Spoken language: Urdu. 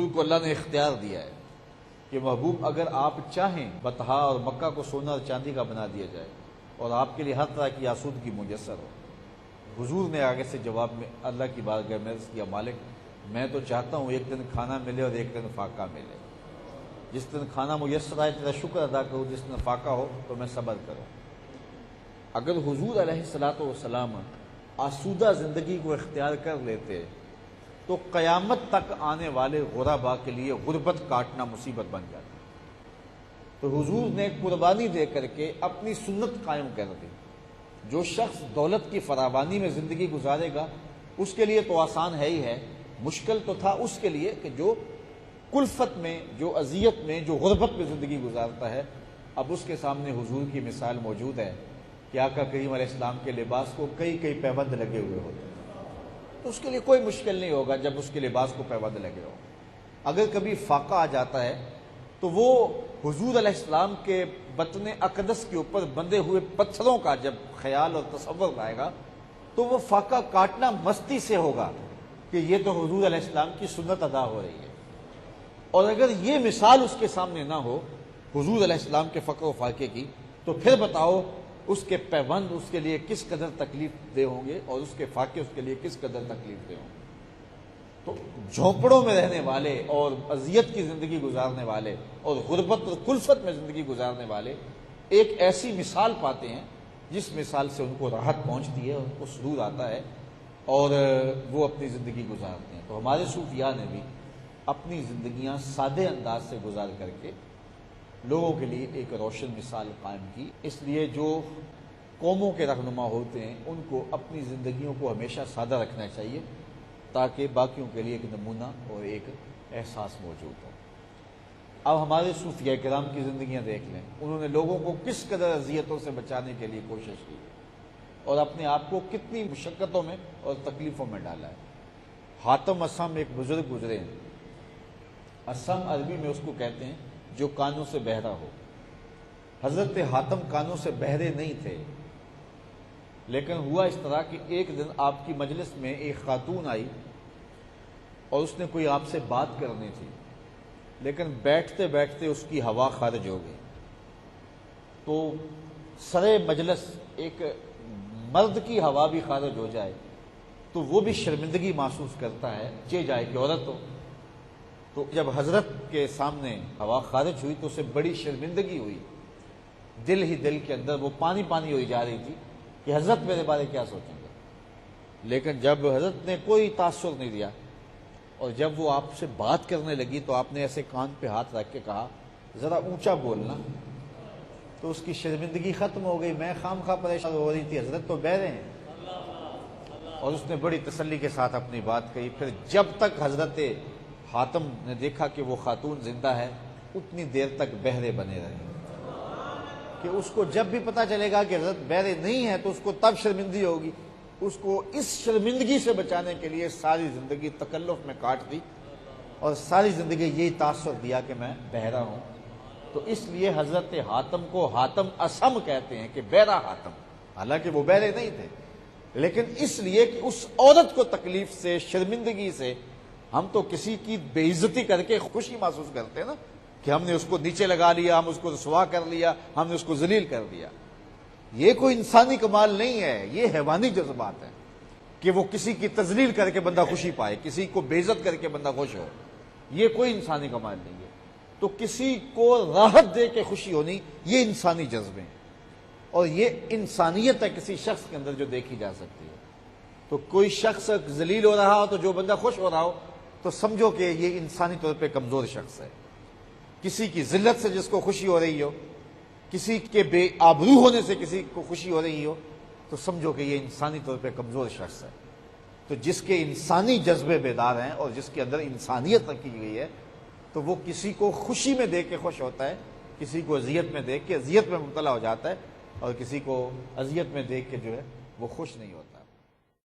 حضور کو اللہ نے اختیار دیا ہے کہ محبوب اگر آپ چاہیں بطحا اور مکہ کو سونا اور چاندی کا بنا دیا جائے اور آپ کے لیے ہر طرح کی آسودگی میسر ہو۔ حضور نے آگے سے جواب میں اللہ کی بارگاہ میں عرض کیا، مالک میں تو چاہتا ہوں ایک دن کھانا ملے اور ایک دن فاقہ ملے۔ جس دن کھانا میسر آئے تیرا شکر ادا کروں، جس دن فاقہ ہو تو میں صبر کروں۔ اگر حضور علیہ الصلوۃ والسلام آسودہ زندگی کو اختیار کر لیتے تو قیامت تک آنے والے غرباء کے لیے غربت کاٹنا مصیبت بن جاتی۔ تو حضور نے قربانی دے کر کے اپنی سنت قائم کر دی۔ جو شخص دولت کی فراوانی میں زندگی گزارے گا اس کے لیے تو آسان ہے ہی ہے، مشکل تو تھا اس کے لیے کہ جو کلفت میں، جو اذیت میں، جو غربت میں زندگی گزارتا ہے۔ اب اس کے سامنے حضور کی مثال موجود ہے کہ آقا کریم علیہ السلام کے لباس کو کئی پیبند لگے ہوئے ہوتے ہیں، تو اس کے لیے کوئی مشکل نہیں ہوگا جب اس کے لباس کو پیبند لگے ہو۔ اگر کبھی فاقہ آ جاتا ہے تو وہ حضور علیہ السلام کے بطن اقدس کے اوپر بندھے ہوئے پتھروں کا جب خیال اور تصور آئے گا تو وہ فاقہ کاٹنا مستی سے ہوگا کہ یہ تو حضور علیہ السلام کی سنت ادا ہو رہی ہے۔ اور اگر یہ مثال اس کے سامنے نہ ہو حضور علیہ السلام کے فقر و فاقے کی، تو پھر بتاؤ اس کے پیبند اس کے لیے کس قدر تکلیف دہ ہوں گے اور اس کے فاقے اس کے لیے کس قدر تکلیف دہ ہوں گے۔ تو جھونپڑوں میں رہنے والے اور اذیت کی زندگی گزارنے والے اور غربت اور کلفت میں زندگی گزارنے والے ایک ایسی مثال پاتے ہیں جس مثال سے ان کو راحت پہنچتی ہے، ان کو سرور آتا ہے اور وہ اپنی زندگی گزارتے ہیں۔ تو ہمارے صوفیاء نے بھی اپنی زندگیاں سادے انداز سے گزار کر کے لوگوں کے لیے ایک روشن مثال قائم کی۔ اس لیے جو قوموں کے رہنما ہوتے ہیں ان کو اپنی زندگیوں کو ہمیشہ سادہ رکھنا چاہیے تاکہ باقیوں کے لیے ایک نمونہ اور ایک احساس موجود ہو۔ اب ہمارے صوفیاء کرام کی زندگیاں دیکھ لیں، انہوں نے لوگوں کو کس قدر اذیتوں سے بچانے کے لیے کوشش کی اور اپنے آپ کو کتنی مشقتوں میں اور تکلیفوں میں ڈالا ہے۔ حاتم اسم ایک بزرگ گزرے ہیں، اسم عربی میں اس کو کہتے ہیں جو کانوں سے بہرا ہو۔ حضرت حاتم کانوں سے بہرے نہیں تھے، لیکن ہوا اس طرح کہ ایک دن آپ کی مجلس میں ایک خاتون آئی اور اس نے کوئی آپ سے بات کرنی تھی، لیکن بیٹھتے بیٹھتے اس کی ہوا خارج ہو گئی۔ تو سرے مجلس ایک مرد کی ہوا بھی خارج ہو جائے تو وہ بھی شرمندگی محسوس کرتا ہے، چہ جائے کہ عورت ہو۔ تو جب حضرت کے سامنے ہوا خارج ہوئی تو اسے بڑی شرمندگی ہوئی، دل ہی دل کے اندر وہ پانی پانی ہوئی جا رہی تھی کہ حضرت میرے بارے کیا سوچیں گے۔ لیکن جب حضرت نے کوئی تاثر نہیں دیا اور جب وہ آپ سے بات کرنے لگی تو آپ نے ایسے کان پہ ہاتھ رکھ کے کہا ذرا اونچا بولنا، تو اس کی شرمندگی ختم ہو گئی۔ میں خام خواہ پریشان ہو رہی تھی، حضرت تو بہرے ہیں، اور اس نے بڑی تسلی کے ساتھ اپنی بات کہی۔ پھر جب تک حضرت حاتم نے دیکھا کہ وہ خاتون زندہ ہے اتنی دیر تک بہرے بنے رہے کہ اس کو جب بھی پتا چلے گا کہ حضرت بہرے نہیں ہے تو اس کو تب شرمندگی ہوگی۔ اس کو اس شرمندگی سے بچانے کے لیے ساری زندگی تکلف میں کاٹ دی اور ساری زندگی یہی تاثر دیا کہ میں بہرا ہوں۔ تو اس لیے حضرت حاتم کو حاتم اسم کہتے ہیں کہ بہرا حاتم، حالانکہ وہ بہرے نہیں تھے، لیکن اس لیے کہ اس عورت کو تکلیف سے، شرمندگی سے، ہم تو کسی کی بے عزتی کر کے خوشی محسوس کرتے ہیں نا کہ ہم نے اس کو نیچے لگا لیا، ہم اس کو رسوا کر لیا، ہم نے اس کو ذلیل کر دیا۔ یہ کوئی انسانی کمال نہیں ہے، یہ حیوانی جذبات ہے کہ وہ کسی کی تذلیل کر کے بندہ خوشی پائے، کسی کو بے عزت کر کے بندہ خوش ہو۔ یہ کوئی انسانی کمال نہیں ہے۔ تو کسی کو راحت دے کے خوشی ہونی، یہ انسانی جذبے ہیں اور یہ انسانیت ہے کسی شخص کے اندر جو دیکھی جا سکتی ہے۔ تو کوئی شخص ذلیل ہو رہا ہو تو جو بندہ خوش ہو رہا ہو تو سمجھو کہ یہ انسانی طور پہ کمزور شخص ہے۔ کسی کی ذلت سے جس کو خوشی ہو رہی ہو، کسی کے بے آبرو ہونے سے کسی کو خوشی ہو رہی ہو تو سمجھو کہ یہ انسانی طور پہ کمزور شخص ہے۔ تو جس کے انسانی جذبے بیدار ہیں اور جس کے اندر انسانیت رکھی گئی ہے تو وہ کسی کو خوشی میں دیکھ کے خوش ہوتا ہے، کسی کو اذیت میں دیکھ کے اذیت میں مبتلا ہو جاتا ہے، اور کسی کو اذیت میں دیکھ کے جو ہے وہ خوش نہیں ہوتا۔